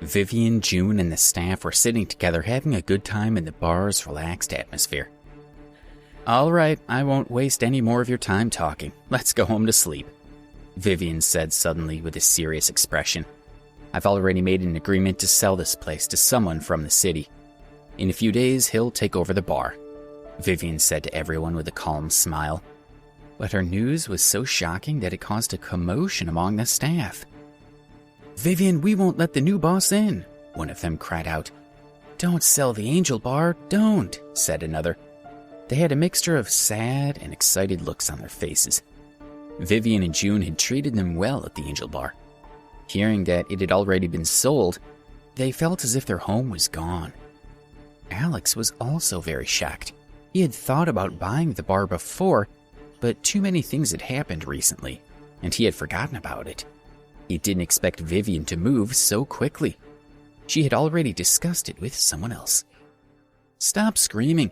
Vivian, June, and the staff were sitting together having a good time in the bar's relaxed atmosphere. "All right, I won't waste any more of your time talking. Let's go home to sleep," Vivian said suddenly with a serious expression. "I've already made an agreement to sell this place to someone from the city. In a few days, he'll take over the bar," Vivian said to everyone with a calm smile. But her news was so shocking that it caused a commotion among the staff. "Vivian, we won't let the new boss in," one of them cried out. "Don't sell the Angel Bar, don't," said another. They had a mixture of sad and excited looks on their faces. Vivian and June had treated them well at the Angel Bar. Hearing that it had already been sold, they felt as if their home was gone. Alex was also very shocked. He had thought about buying the bar before, but too many things had happened recently, and he had forgotten about it. He didn't expect Vivian to move so quickly. She had already discussed it with someone else. "Stop screaming.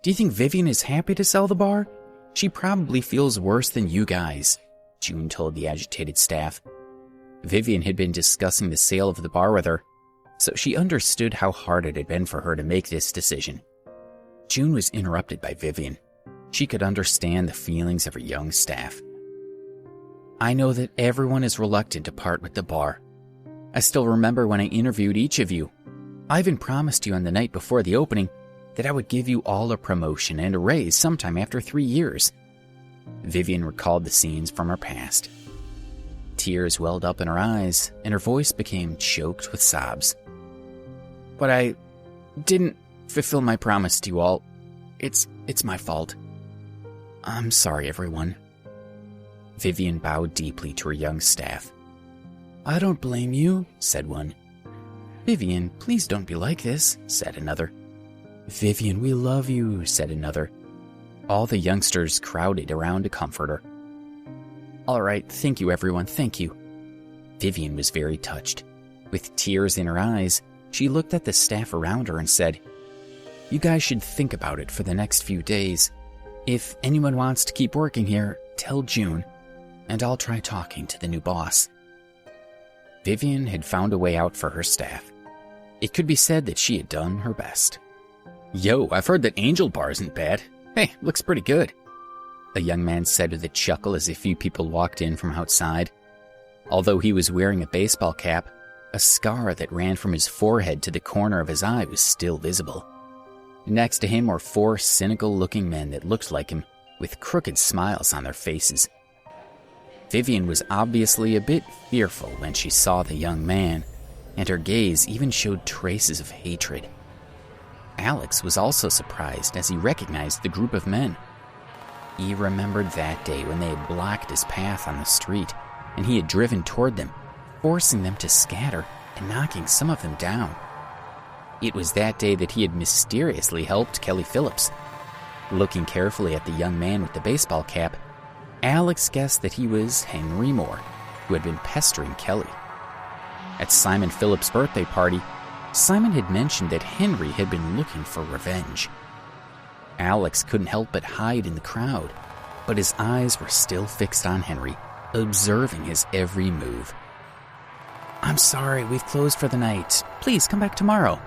Do you think Vivian is happy to sell the bar? She probably feels worse than you guys," June told the agitated staff. Vivian had been discussing the sale of the bar with her, so she understood how hard it had been for her to make this decision. June was interrupted by Vivian. She could understand the feelings of her young staff. "I know that everyone is reluctant to part with the bar. I still remember when I interviewed each of you. I even promised you on the night before the opening that I would give you all a promotion and a raise sometime after 3 years." Vivian recalled the scenes from her past. Tears welled up in her eyes, and her voice became choked with sobs. "But I didn't fulfill my promise to you all. It's my fault. I'm sorry, everyone." Vivian bowed deeply to her young staff. "I don't blame you," said one. "Vivian, please don't be like this," said another. "Vivian, we love you," said another. All the youngsters crowded around to comfort her. "All right, thank you, everyone, thank you." Vivian was very touched. With tears in her eyes, she looked at the staff around her and said, "You guys should think about it for the next few days. If anyone wants to keep working here, tell June, and I'll try talking to the new boss." Vivian had found a way out for her staff. It could be said that she had done her best. "Yo, I've heard that Angel Bar isn't bad. Hey, looks pretty good," a young man said with a chuckle as a few people walked in from outside. Although he was wearing a baseball cap, a scar that ran from his forehead to the corner of his eye was still visible. Next to him were 4 cynical-looking men that looked like him, with crooked smiles on their faces. Vivian was obviously a bit fearful when she saw the young man, and her gaze even showed traces of hatred. Alex was also surprised as he recognized the group of men. He remembered that day when they had blocked his path on the street, and he had driven toward them, forcing them to scatter and knocking some of them down. It was that day that he had mysteriously helped Kelly Phillips. Looking carefully at the young man with the baseball cap, Alex guessed that he was Henry Moore, who had been pestering Kelly. At Simon Phillips' birthday party, Simon had mentioned that Henry had been looking for revenge. Alex couldn't help but hide in the crowd, but his eyes were still fixed on Henry, observing his every move. "I'm sorry, we've closed for the night. Please come back tomorrow,"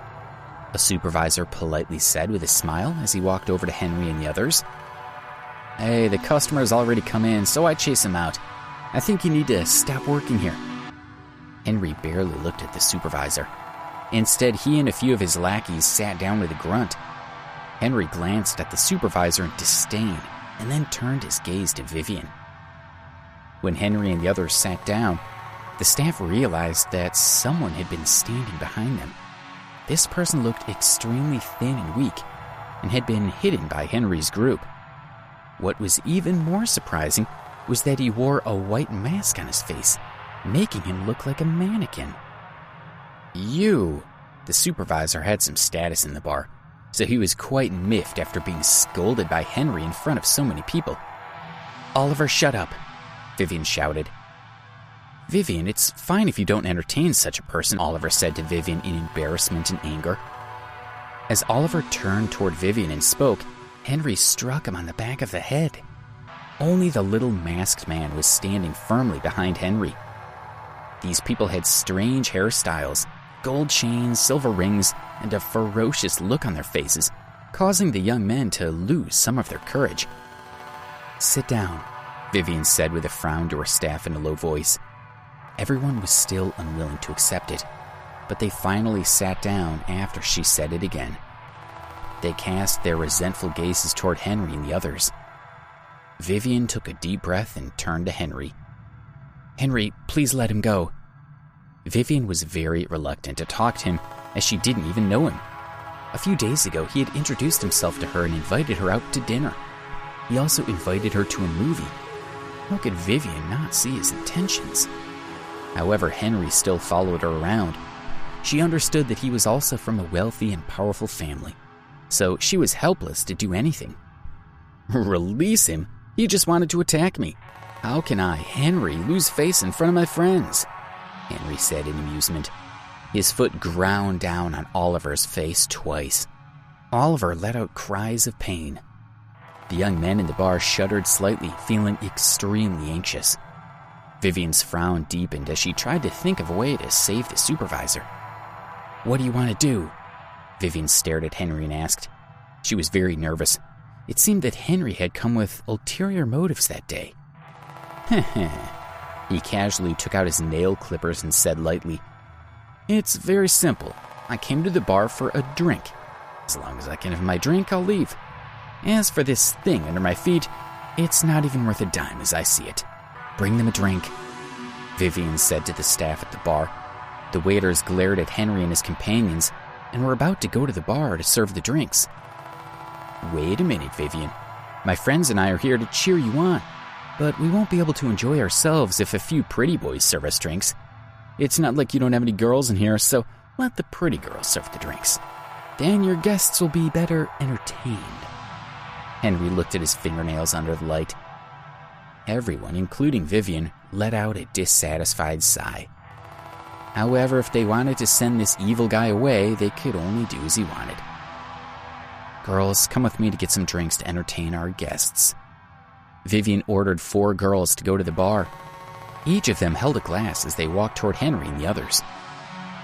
a supervisor politely said with a smile as he walked over to Henry and the others. "Hey, the customer's already come in, so I chase him out. I think you need to stop working here." Henry barely looked at the supervisor. Instead, he and a few of his lackeys sat down with a grunt. Henry glanced at the supervisor in disdain and then turned his gaze to Vivian. When Henry and the others sat down, the staff realized that someone had been standing behind them. This person looked extremely thin and weak and had been hidden by Henry's group. What was even more surprising was that he wore a white mask on his face, making him look like a mannequin. "You!" The supervisor had some status in the bar, so he was quite miffed after being scolded by Henry in front of so many people. "Oliver, shut up," Vivian shouted. "Vivian, it's fine if you don't entertain such a person," Oliver said to Vivian in embarrassment and anger. As Oliver turned toward Vivian and spoke, Henry struck him on the back of the head. Only the little masked man was standing firmly behind Henry. These people had strange hairstyles, gold chains, silver rings, and a ferocious look on their faces, causing the young men to lose some of their courage. "Sit down," Vivian said with a frown to her staff in a low voice. Everyone was still unwilling to accept it, but they finally sat down after she said it again. They cast their resentful gazes toward Henry and the others. Vivian took a deep breath and turned to Henry. "Henry, please let him go." Vivian was very reluctant to talk to him, as she didn't even know him. A few days ago, he had introduced himself to her and invited her out to dinner. He also invited her to a movie. How could Vivian not see his intentions? However, Henry still followed her around. She understood that he was also from a wealthy and powerful family, so she was helpless to do anything. "Release him? He just wanted to attack me. How can I, Henry, lose face in front of my friends?" Henry said in amusement. His foot ground down on Oliver's face twice. Oliver let out cries of pain. The young men in the bar shuddered slightly, feeling extremely anxious. Vivian's frown deepened as she tried to think of a way to save the supervisor. "What do you want to do?" Vivian stared at Henry and asked. She was very nervous. It seemed that Henry had come with ulterior motives that day. He casually took out his nail clippers and said lightly, "It's very simple. I came to the bar for a drink. As long as I can have my drink, I'll leave. As for this thing under my feet, it's not even worth a dime as I see it. Bring them a drink," Vivian said to the staff at the bar. The waiters glared at Henry and his companions and were about to go to the bar to serve the drinks. "Wait a minute, Vivian. My friends and I are here to cheer you on, but we won't be able to enjoy ourselves if a few pretty boys serve us drinks. It's not like you don't have any girls in here, so let the pretty girls serve the drinks. Then your guests will be better entertained." Henry looked at his fingernails under the light. Everyone, including Vivian, let out a dissatisfied sigh. However, if they wanted to send this evil guy away, they could only do as he wanted. "Girls, come with me to get some drinks to entertain our guests." Vivian ordered 4 girls to go to the bar. Each of them held a glass as they walked toward Henry and the others.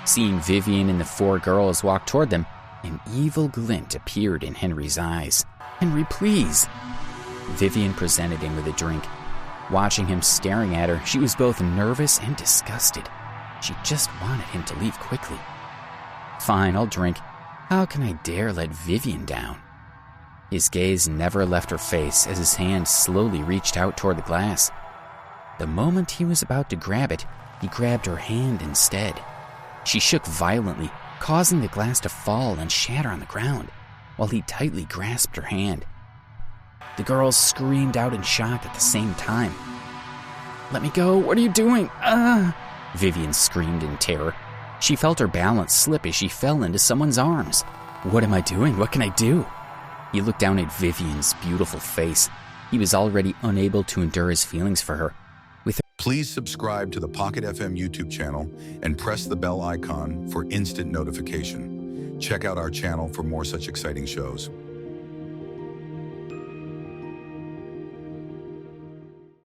Seeing Vivian and the 4 girls walk toward them, an evil glint appeared in Henry's eyes. "Henry, please." Vivian presented him with a drink. Watching him staring at her, she was both nervous and disgusted. She just wanted him to leave quickly. "Fine, I'll drink. How can I dare let Vivian down?" His gaze never left her face as his hand slowly reached out toward the glass. The moment he was about to grab it, he grabbed her hand instead. She shook violently, causing the glass to fall and shatter on the ground, while he tightly grasped her hand. The girls screamed out in shock at the same time. "Let me go! What are you doing? Ah!" Vivian screamed in terror. She felt her balance slip as she fell into someone's arms. "What am I doing? What can I do?" He looked down at Vivian's beautiful face. He was already unable to endure his feelings for her. Please subscribe to the Pocket FM YouTube channel and press the bell icon for instant notification. Check out our channel for more such exciting shows.